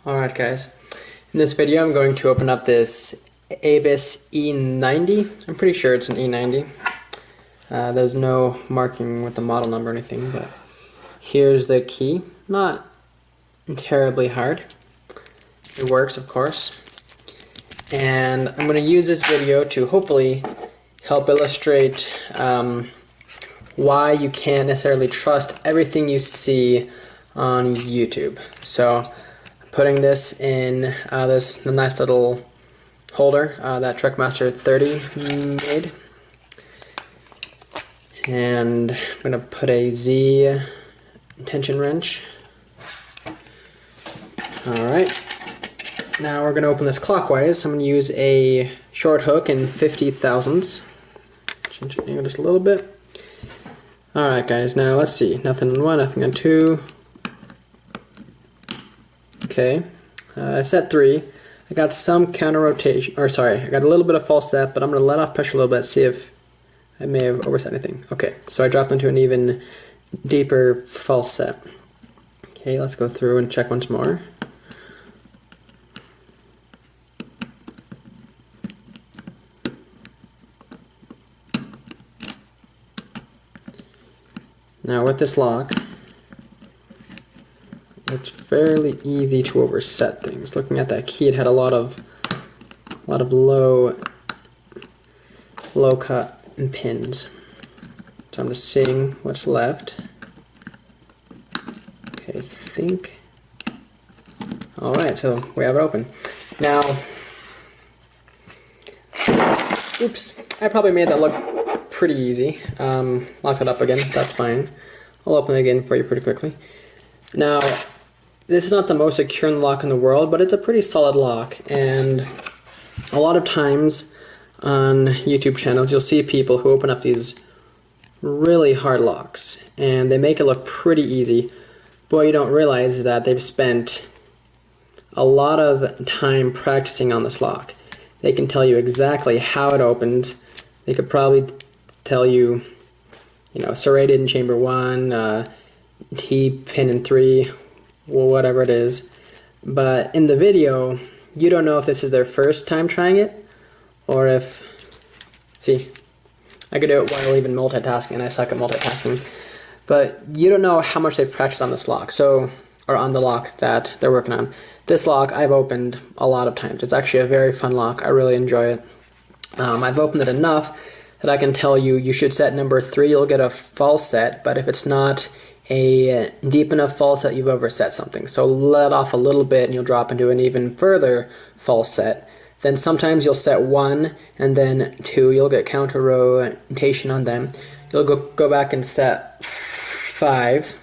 Alright guys, in this video I'm going to open up this Avis e90. I'm pretty sure it's an e90. There's no marking with the model number or anything, but here's the key. Not terribly hard. It works, of course. And I'm going to use this video to hopefully help illustrate why you can't necessarily trust everything you see on YouTube. So putting this in the nice little holder that Trekmaster 30 made, and I'm going to put a Z tension wrench. Alright, now we're going to open this clockwise. I'm going to use a short hook in 50 thousandths. Change the angle just a little bit. Alright guys, now let's see. Nothing on 1, nothing on 2. Okay, set 3. I got some counter rotation, or sorry, I got a little bit of false set, but I'm going to let off pressure a little bit, see if I may have overset anything. Okay, so I dropped into an even deeper false set. Okay, let's go through and check once more. Now with this lock, it's fairly easy to overset things. Looking at that key, it had a lot of low cut and pins. So I'm just seeing what's left. Okay, I think. All right, so we have it open. Now, oops, I probably made that look pretty easy. Lock it up again, that's fine. I'll open it again for you pretty quickly. Now, this is not the most secure lock in the world, but it's a pretty solid lock, and a lot of times on YouTube channels you'll see people who open up these really hard locks and they make it look pretty easy. But what you don't realize is that they've spent a lot of time practicing on this lock. They can tell you exactly how it opens. They could probably tell you, serrated in chamber 1, T pin in 3, whatever it is. But in the video, you don't know if this is their first time trying it, or if, see, I could do it while even multitasking, and I suck at multitasking. But you don't know how much they've practiced on this lock, or on the lock that they're working on. This lock I've opened a lot of times. It's actually a very fun lock. I really enjoy it. I've opened it enough that I can tell you should set number 3, you'll get a false set, but if it's not a deep enough false set, you've overset something. So let off a little bit and you'll drop into an even further false set. Then sometimes you'll set 1 and then 2, you'll get counter rotation on them. You'll go back and set 5.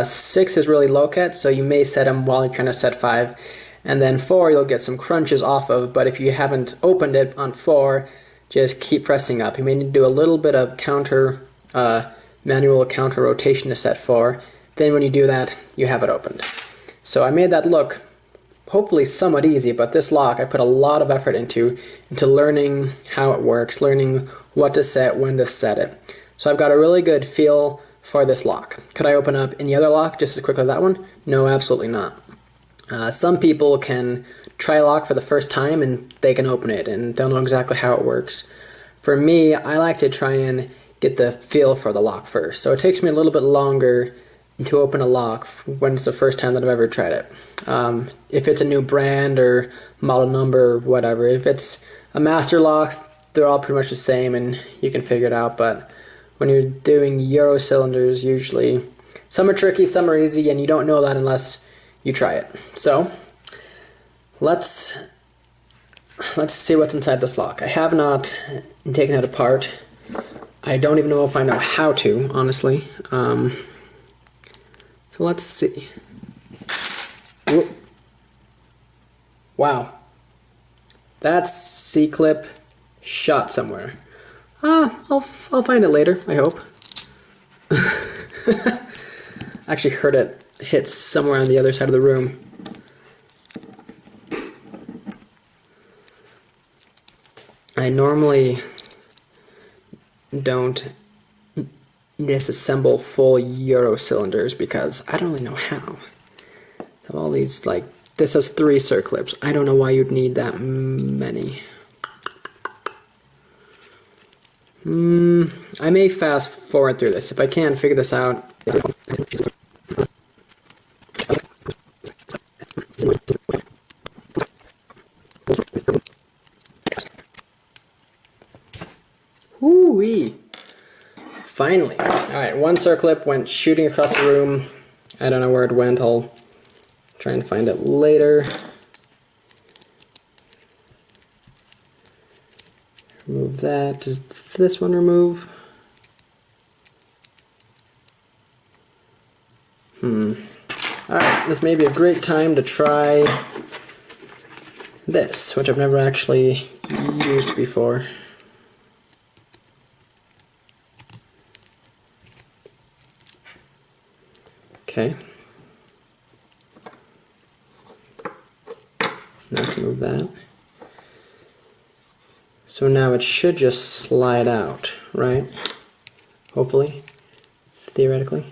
6 is really low cut, so you may set them while you're trying to set 5. And then 4 you'll get some crunches off of, but if you haven't opened it on 4, just keep pressing up. You may need to do a little bit of manual counter rotation to set 4. Then when you do that, you have it opened. So I made that look hopefully somewhat easy, but this lock I put a lot of effort into learning how it works, learning what to set, when to set it. So I've got a really good feel for this lock. Could I open up any other lock just as quickly as that one? No, absolutely not. Some people can try a lock for the first time and they can open it and they'll know exactly how it works. For me, I like to try and get the feel for the lock first. So it takes me a little bit longer to open a lock when it's the first time that I've ever tried it. If it's a new brand or model number or whatever, if it's a master lock, they're all pretty much the same and you can figure it out. But when you're doing Euro cylinders, usually some are tricky, some are easy, and you don't know that unless you try it. So let's see what's inside this lock. I have not taken it apart. I don't even know if I know how to, honestly. So let's see. Whoop. Wow. That C-clip shot somewhere. I'll find it later, I hope. I actually heard it hit somewhere on the other side of the room. I normally don't disassemble full Euro cylinders because I don't really know how. I have all these like This has 3 circlips. I don't know why you'd need that many. I may fast forward through this. If I can't figure this out. Woo-wee. Finally. Alright, 1 circlip went shooting across the room. I don't know where it went. I'll try and find it later. Remove that. Does this one remove? Alright, this may be a great time to try this, which I've never actually used before. Okay. Now I can move that. So now it should just slide out, right? Hopefully, theoretically.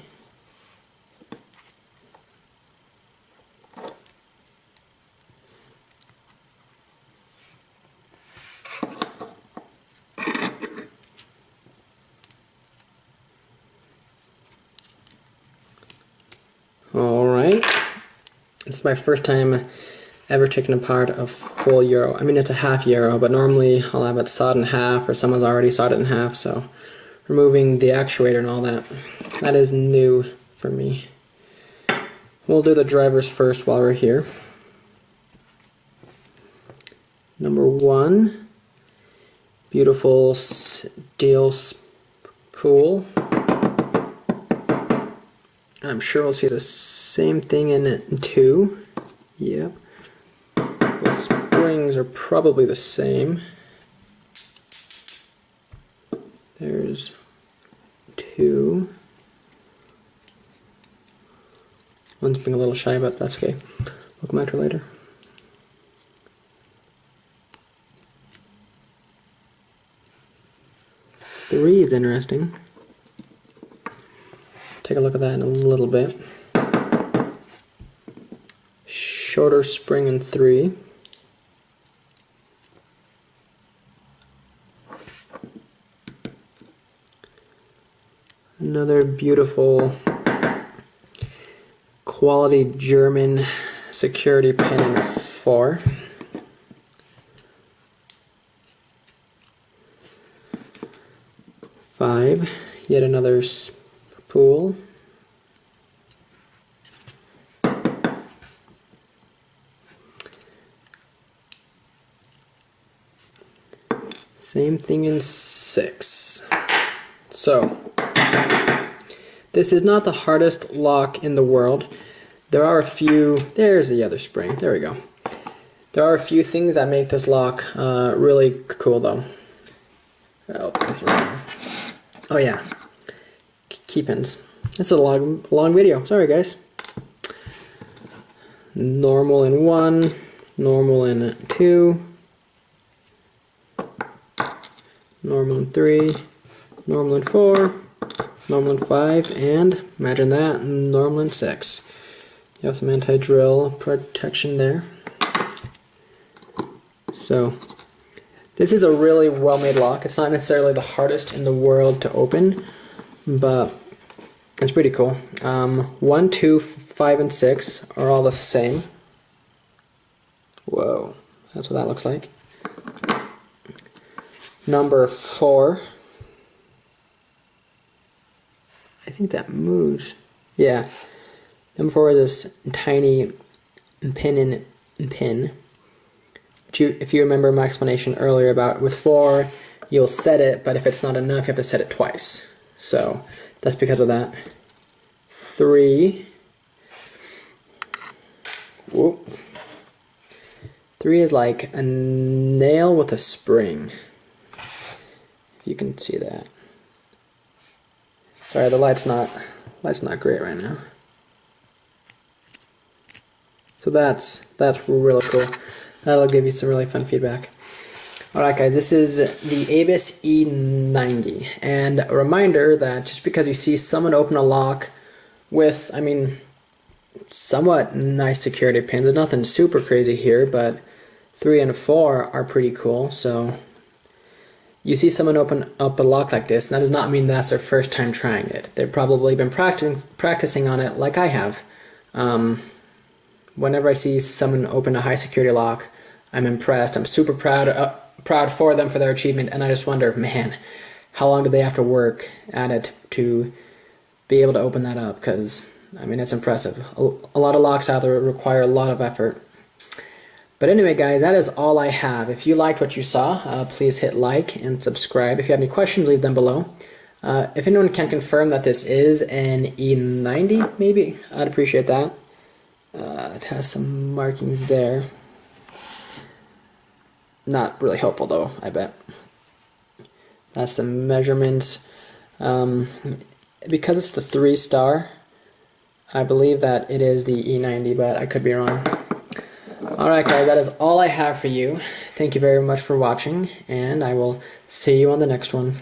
Alright. This is my first time ever taken apart a full Euro. I mean, it's a half Euro, but normally I'll have it sawed in half, or someone's already sawed it in half, so removing the actuator and all that, that is new for me. We'll do the drivers first while we're here. Number 1, beautiful steel spool. I'm sure we'll see the same thing in 2. Yep. The springs are probably the same. There's 2. One's being a little shy, but that's okay. We'll come back to her later. Three is interesting. Take a look at that in a little bit. Shorter spring in 3. Another beautiful quality German security pin in 4. Five, yet another spool. Same thing in 6. So, this is not the hardest lock in the world. There are a few, there's the other spring, there we go. There are a few things that make this lock really cool though. Oh yeah, key pins. This is a long video, sorry guys. Normal in 1, normal in 2, normal in 3, normal in 4, normal in 5, and imagine that, normal in 6. You have some anti-drill protection there. So, this is a really well-made lock. It's not necessarily the hardest in the world to open, but it's pretty cool. 1, 2, 5, and 6 are all the same. Whoa, that's what that looks like. Number 4. I think that moves. Yeah. Number 4 is this tiny pin in pin. If you remember my explanation earlier about with 4, you'll set it, but if it's not enough, you have to set it twice. So that's because of that. 3. Whoop. 3 is like a nail with a spring. If you can see that. Sorry, the light's not great right now. So that's really cool. That'll give you some really fun feedback. Alright guys, this is the Abus E90. And a reminder that just because you see someone open a lock with, I mean, somewhat nice security pins. There's nothing super crazy here, but 3 and 4 are pretty cool. So you see someone open up a lock like this, and that does not mean that's their first time trying it. They've probably been practicing on it like I have. Whenever I see someone open a high security lock, I'm impressed. I'm super proud for them for their achievement, and I just wonder, man, how long do they have to work at it to be able to open that up? Because, I mean, it's impressive. A lot of locks out there require a lot of effort. But anyway, guys, that is all I have. If you liked what you saw, please hit like and subscribe. If you have any questions, leave them below. If anyone can confirm that this is an e90, maybe, I'd appreciate that. It has some markings there. Not really helpful though, I bet. That's the measurements. Because it's the 3-star, I believe that it is the e90, but I could be wrong. Alright guys, that is all I have for you. Thank you very much for watching, and I will see you on the next one.